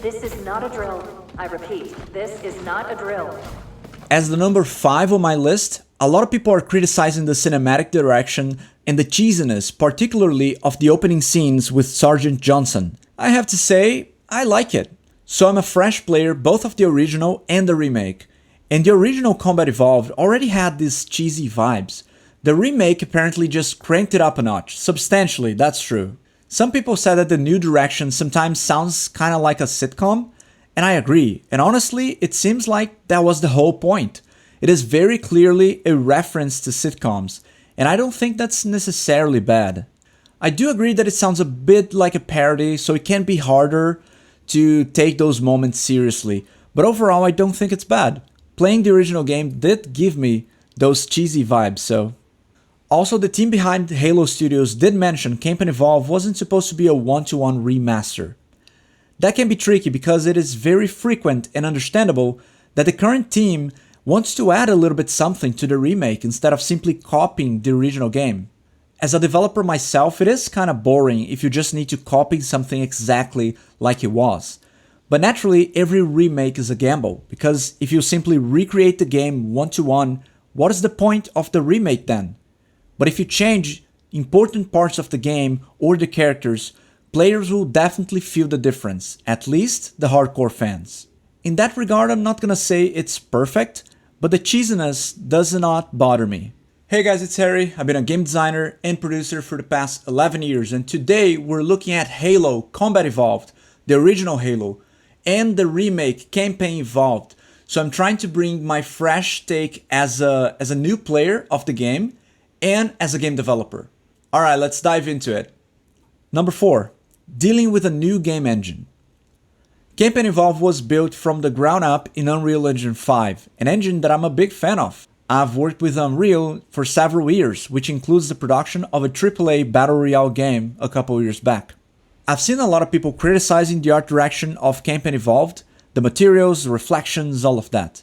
This is not a drill. I repeat, this is not a drill. As the number 5 on my list, a lot of people are criticizing the cinematic direction and the cheesiness, particularly of the opening scenes with Sergeant Johnson. I have to say, I like it. So I'm a fresh player both of the original and the remake. And the original Combat Evolved already had these cheesy vibes. The remake apparently just cranked it up a notch, substantially, that's true. Some people said that the new direction sometimes sounds kinda like a sitcom, and I agree, and honestly, it seems like that was the whole point. It is very clearly a reference to sitcoms, and I don't think that's necessarily bad. I do agree that it sounds a bit like a parody, so it can be harder to take those moments seriously, but overall I don't think it's bad. Playing the original game did give me those cheesy vibes, so... Also, the team behind Halo Studios did mention Camp and Evolve wasn't supposed to be a one-to-one remaster. That can be tricky because it is very frequent and understandable that the current team wants to add a little bit something to the remake instead of simply copying the original game. As a developer myself, it is kinda boring if you just need to copy something exactly like it was. But naturally, every remake is a gamble, because if you simply recreate the game one-to-one, what is the point of the remake then? But if you change important parts of the game or the characters, players will definitely feel the difference, at least the hardcore fans. In that regard, I'm not gonna say it's perfect, but the cheesiness does not bother me. Hey guys, it's Harry. I've been a game designer and producer for the past 11 years, and today we're looking at Halo Combat Evolved, the original Halo, and the remake Campaign Evolved. So I'm trying to bring my fresh take as a new player of the game and as a game developer. Alright, let's dive into it. Number 4. Dealing with a new game engine. Campaign Evolved was built from the ground up in Unreal Engine 5, an engine that I'm a big fan of. I've worked with Unreal for several years, which includes the production of a AAA Battle Royale game a couple years back. I've seen a lot of people criticizing the art direction of Campaign Evolved, the materials, the reflections, all of that.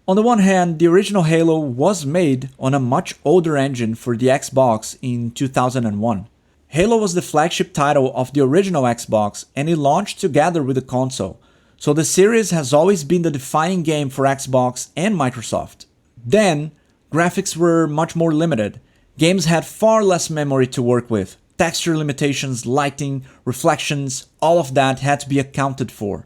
On the one hand, the original Halo was made on a much older engine for the Xbox in 2001. Halo was the flagship title of the original Xbox and it launched together with the console, so the series has always been the defining game for Xbox and Microsoft. Then, graphics were much more limited. Games had far less memory to work with. Texture limitations, lighting, reflections, all of that had to be accounted for.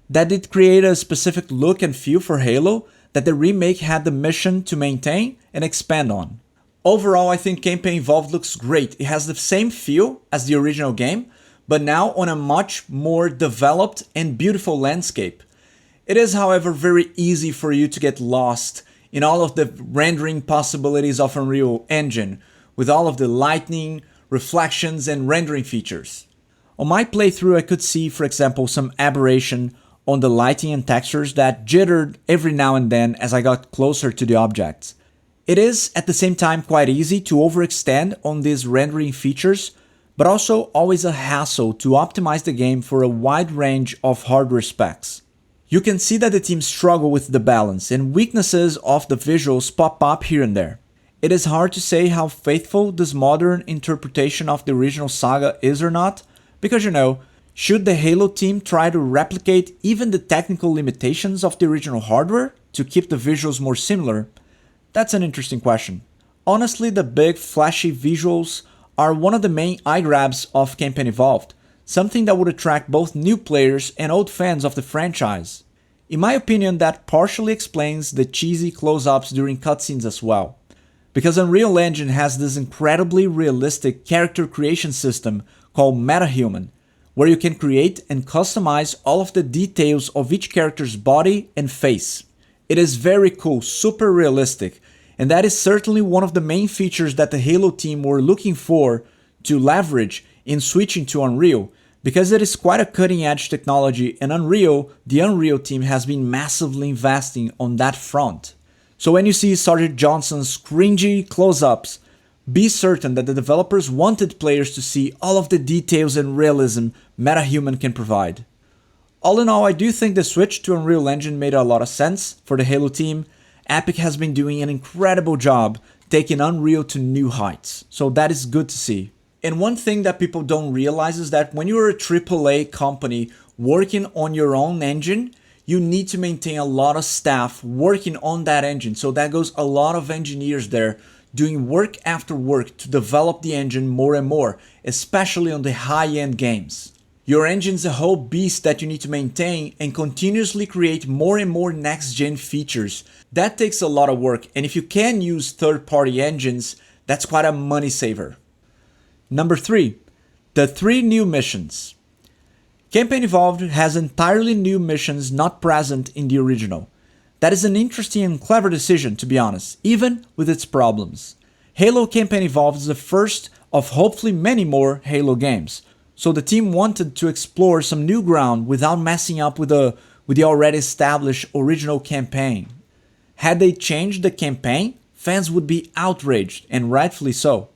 That did create a specific look and feel for Halo that the remake had the mission to maintain and expand on. Overall, I think Campaign Evolved looks great. It has the same feel as the original game, but now on a much more developed and beautiful landscape. It is, however, very easy for you to get lost in all of the rendering possibilities of Unreal Engine, with all of the lighting, reflections, and rendering features. On my playthrough, I could see, for example, some aberration on the lighting and textures that jittered every now and then as I got closer to the objects. It is, at the same time, quite easy to overextend on these rendering features, but also always a hassle to optimize the game for a wide range of hardware specs. You can see that the team struggle with the balance, and weaknesses of the visuals pop up here and there. It is hard to say how faithful this modern interpretation of the original saga is or not, because should the Halo team try to replicate even the technical limitations of the original hardware to keep the visuals more similar? That's an interesting question. Honestly, the big flashy visuals are one of the main eye grabs of Campaign Evolved, something that would attract both new players and old fans of the franchise. In my opinion, that partially explains the cheesy close-ups during cutscenes as well. Because Unreal Engine has this incredibly realistic character creation system called MetaHuman, where you can create and customize all of the details of each character's body and face. It is very cool, super realistic, and that is certainly one of the main features that the Halo team were looking for to leverage in switching to Unreal, because it is quite a cutting-edge technology, and the Unreal team has been massively investing on that front. So when you see Sergeant Johnson's cringy close-ups, be certain that the developers wanted players to see all of the details and realism MetaHuman can provide. All in all, I do think the switch to Unreal Engine made a lot of sense for the Halo team. Epic has been doing an incredible job taking Unreal to new heights, so that is good to see. And one thing that people don't realize is that when you're a AAA company working on your own engine, you need to maintain a lot of staff working on that engine. So that goes a lot of engineers there doing work after work to develop the engine more and more, especially on the high-end games. Your engine's a whole beast that you need to maintain and continuously create more and more next-gen features. That takes a lot of work, and if you can use third-party engines, that's quite a money saver. Number 3, the 3 new missions. Campaign Evolved has entirely new missions not present in the original. That is an interesting and clever decision, to be honest, even with its problems. Halo Campaign Evolved is the first of hopefully many more Halo games, so the team wanted to explore some new ground without messing up with the already established original campaign. Had they changed the campaign, fans would be outraged, and rightfully so.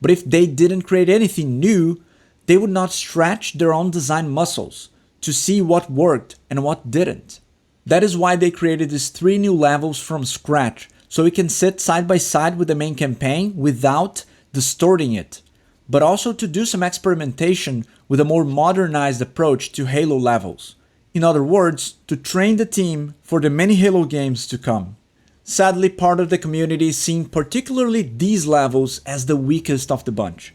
But if they didn't create anything new, they would not stretch their own design muscles to see what worked and what didn't. That is why they created these 3 new levels from scratch, so we can sit side by side with the main campaign without distorting it, but also to do some experimentation with a more modernized approach to Halo levels. In other words, to train the team for the many Halo games to come. Sadly, part of the community seeing particularly these levels as the weakest of the bunch.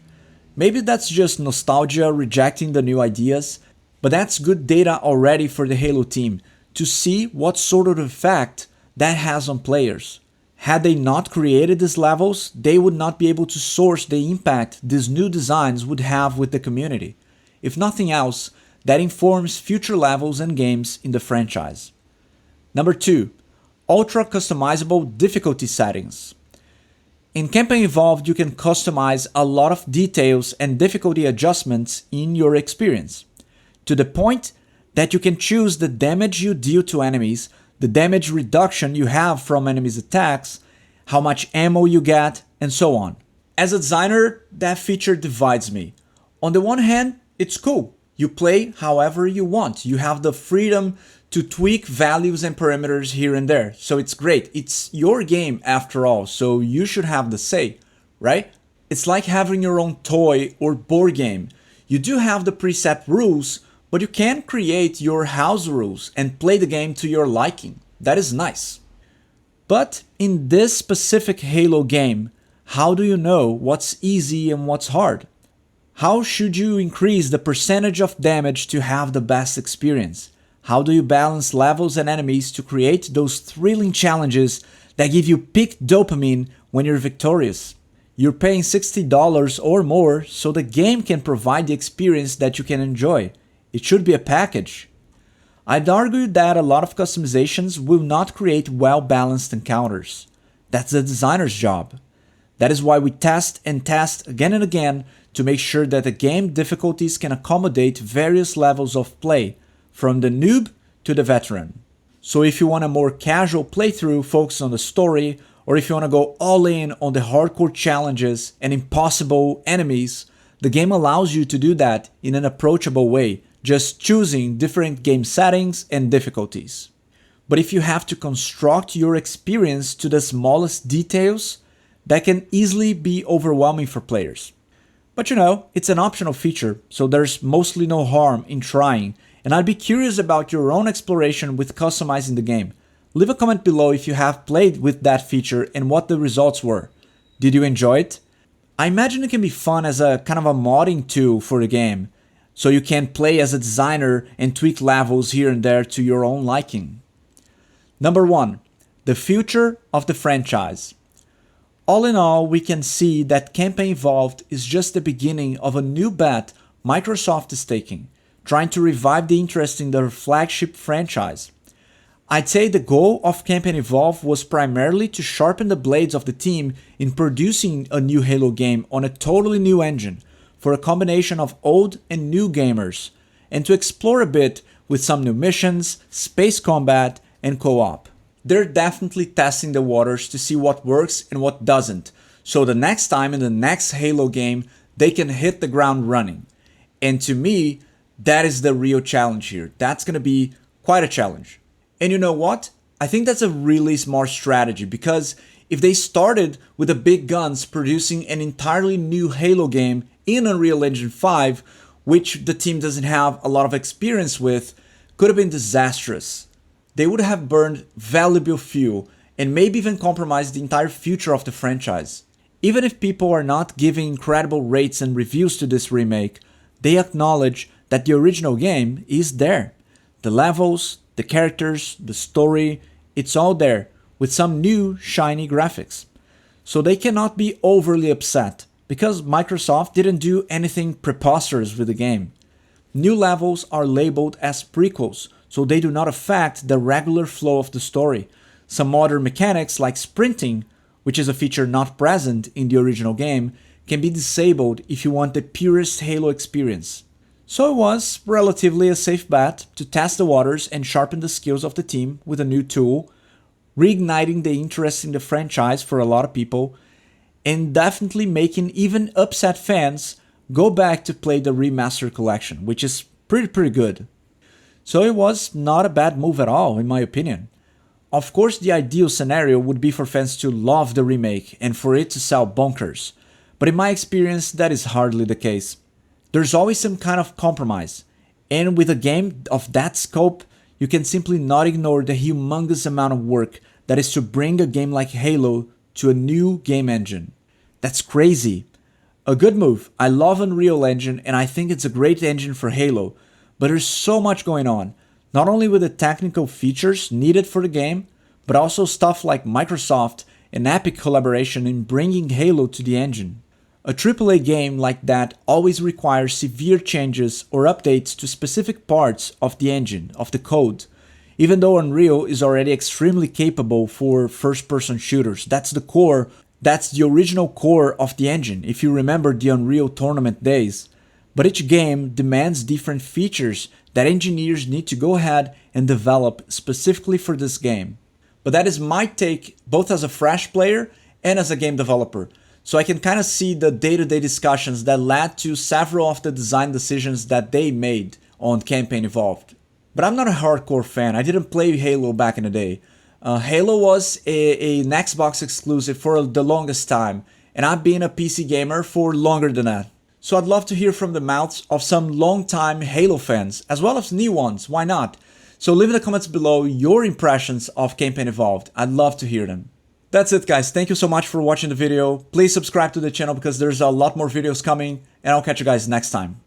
Maybe that's just nostalgia rejecting the new ideas, but that's good data already for the Halo team to see what sort of effect that has on players. Had they not created these levels, they would not be able to source the impact these new designs would have with the community. If nothing else, that informs future levels and games in the franchise. Number 2, ultra customizable difficulty settings. In Campaign Evolved, you can customize a lot of details and difficulty adjustments in your experience, to the point that you can choose the damage you deal to enemies, the damage reduction you have from enemies' attacks, how much ammo you get, and so on. As a designer, that feature divides me. On the one hand, it's cool. You play however you want. You have the freedom to tweak values and parameters here and there. So it's great. It's your game after all, so you should have the say, right? It's like having your own toy or board game. You do have the preset rules, but you can create your house rules and play the game to your liking. That is nice. But in this specific Halo game, how do you know what's easy and what's hard? How should you increase the percentage of damage to have the best experience? How do you balance levels and enemies to create those thrilling challenges that give you peak dopamine when you're victorious? You're paying $60 or more so the game can provide the experience that you can enjoy. It should be a package. I'd argue that a lot of customizations will not create well-balanced encounters. That's the designer's job. That is why we test and test again and again to make sure that the game difficulties can accommodate various levels of play, from the noob to the veteran. So if you want a more casual playthrough focused on the story, or if you want to go all in on the hardcore challenges and impossible enemies, the game allows you to do that in an approachable way, just choosing different game settings and difficulties. But if you have to construct your experience to the smallest details, that can easily be overwhelming for players. But you know, it's an optional feature, so there's mostly no harm in trying, and I'd be curious about your own exploration with customizing the game. Leave a comment below if you have played with that feature and what the results were. Did you enjoy it? I imagine it can be fun as a kind of a modding tool for the game, so you can play as a designer and tweak levels here and there to your own liking. Number 1, the future of the franchise. All in all, we can see that Campaign Evolved is just the beginning of a new bet Microsoft is taking, trying to revive the interest in their flagship franchise. I'd say the goal of Campaign Evolved was primarily to sharpen the blades of the team in producing a new Halo game on a totally new engine for a combination of old and new gamers, and to explore a bit with some new missions, space combat, and co-op. They're definitely testing the waters to see what works and what doesn't, so the next time in the next Halo game, they can hit the ground running. And to me, that is the real challenge here. That's gonna be quite a challenge. And you know what? I think that's a really smart strategy, because if they started with the big guns producing an entirely new Halo game in Unreal Engine 5, which the team doesn't have a lot of experience with, could have been disastrous. They would have burned valuable fuel and maybe even compromised the entire future of the franchise. Even if people are not giving incredible rates and reviews to this remake, they acknowledge that the original game is there. The levels, the characters, the story, it's all there, with some new shiny graphics. So they cannot be overly upset, because Microsoft didn't do anything preposterous with the game. New levels are labeled as prequels, so they do not affect the regular flow of the story. Some modern mechanics like sprinting, which is a feature not present in the original game, can be disabled if you want the purest Halo experience. So it was relatively a safe bet to test the waters and sharpen the skills of the team with a new tool, reigniting the interest in the franchise for a lot of people, and definitely making even upset fans go back to play the remaster collection, which is pretty good. So it was not a bad move at all, in my opinion. Of course, the ideal scenario would be for fans to love the remake and for it to sell bonkers, but in my experience that is hardly the case. There's always some kind of compromise, and with a game of that scope, you can simply not ignore the humongous amount of work that is to bring a game like Halo to a new game engine. That's crazy. A good move. I love Unreal Engine and I think it's a great engine for Halo, but there's so much going on, not only with the technical features needed for the game, but also stuff like Microsoft and Epic collaboration in bringing Halo to the engine. A AAA game like that always requires severe changes or updates to specific parts of the engine, of the code. Even though Unreal is already extremely capable for first-person shooters, that's the original core of the engine, if you remember the Unreal Tournament days. But each game demands different features that engineers need to go ahead and develop specifically for this game. But that is my take, both as a fresh player and as a game developer. So I can kind of see the day-to-day discussions that led to several of the design decisions that they made on Campaign Evolved. But I'm not a hardcore fan, I didn't play Halo back in the day. Halo was an Xbox exclusive for the longest time, and I've been a PC gamer for longer than that. So I'd love to hear from the mouths of some long-time Halo fans, as well as new ones, why not? So leave in the comments below your impressions of Campaign Evolved, I'd love to hear them. That's it guys, thank you so much for watching the video, please subscribe to the channel because there's a lot more videos coming, and I'll catch you guys next time.